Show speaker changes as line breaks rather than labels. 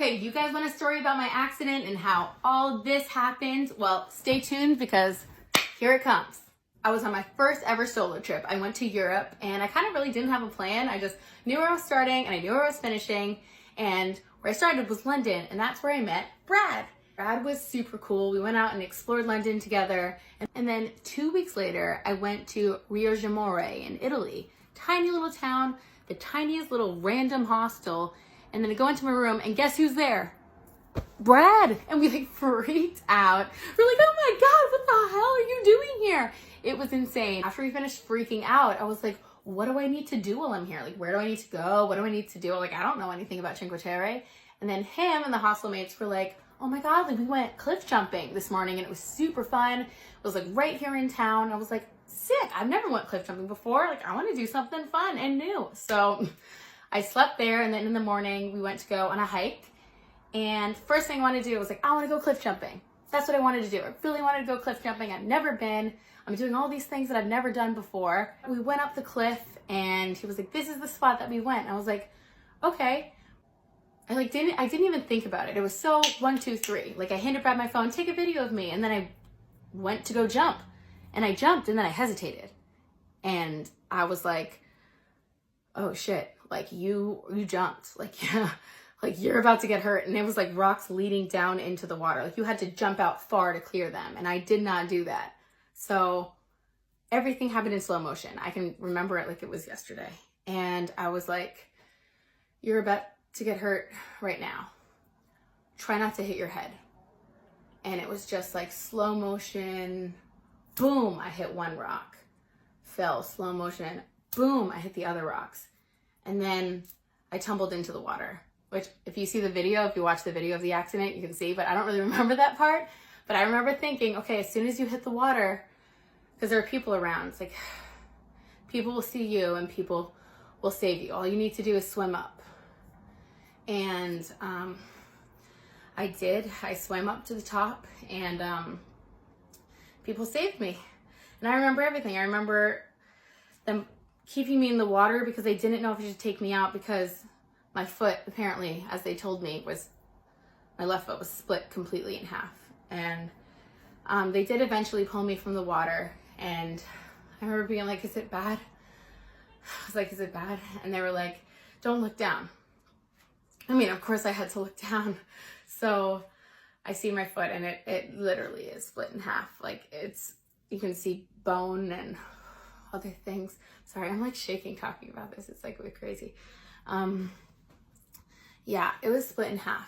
Okay, you guys want a story about my accident and how all this happened? Well, stay tuned because here it comes. I was on my first ever solo trip. I went to Europe and I kind of really didn't have a plan. I just knew where I was starting and I knew where I was finishing. And where I started was London, and that's where I met Brad. Brad was super cool. We went out and explored London together. And then 2 weeks later, I went to Rio de More in Italy. Tiny little town, the tiniest little random hostel. And then I go into my room and guess who's there? Brad. And we like freaked out. We're like, oh my God, what the hell are you doing here? It was insane. After we finished freaking out, I was like, what do I need to do while I'm here? Like, where do I need to go? What do I need to do? Like, I don't know anything about Cinque Terre. And then him and the hostel mates were like, oh my God, like we went cliff jumping this morning and it was super fun. It was like right here in town. I was like, sick. I've never went cliff jumping before. Like, I want to do something fun and new. So I slept there, and then in the morning we went to go on a hike. And first thing I wanted to do was like, I want to go cliff jumping. That's what I wanted to do. I really wanted to go cliff jumping. I've never been. I'm doing all these things that I've never done before. We went up the cliff and he was like, this is the spot that we went. And I was like, okay. I didn't even think about it. It was so 1, 2, 3. Like I handed Brad my phone, take a video of me. And then I went to go jump, and I jumped and then I hesitated. And I was like, oh shit. Like you jumped, like, yeah, like you're about to get hurt. And it was like rocks leading down into the water. Like you had to jump out far to clear them. And I did not do that. So everything happened in slow motion. I can remember it like it was yesterday. And I was like, you're about to get hurt right now. Try not to hit your head. And it was just like slow motion. Boom, I hit one rock. Fell, slow motion. Boom, I hit the other rocks. And then I tumbled into the water, which if you see the video, if you watch the video of the accident, you can see, but I don't really remember that part. But I remember thinking, okay, as soon as you hit the water, because there are people around, it's like people will see you and people will save you. All you need to do is swim up. And I did. I swam up to the top and people saved me. And I remember everything. I remember them keeping me in the water because they didn't know if they should take me out because my foot, apparently, as they told me, my left foot was split completely in half. And they did eventually pull me from the water. And I remember being like, is it bad? I was like, is it bad? And they were like, don't look down. I mean, of course I had to look down. So I see my foot and it literally is split in half. Like you can see bone and other things. Sorry, I'm like shaking talking about this. It's like really crazy. Yeah, it was split in half.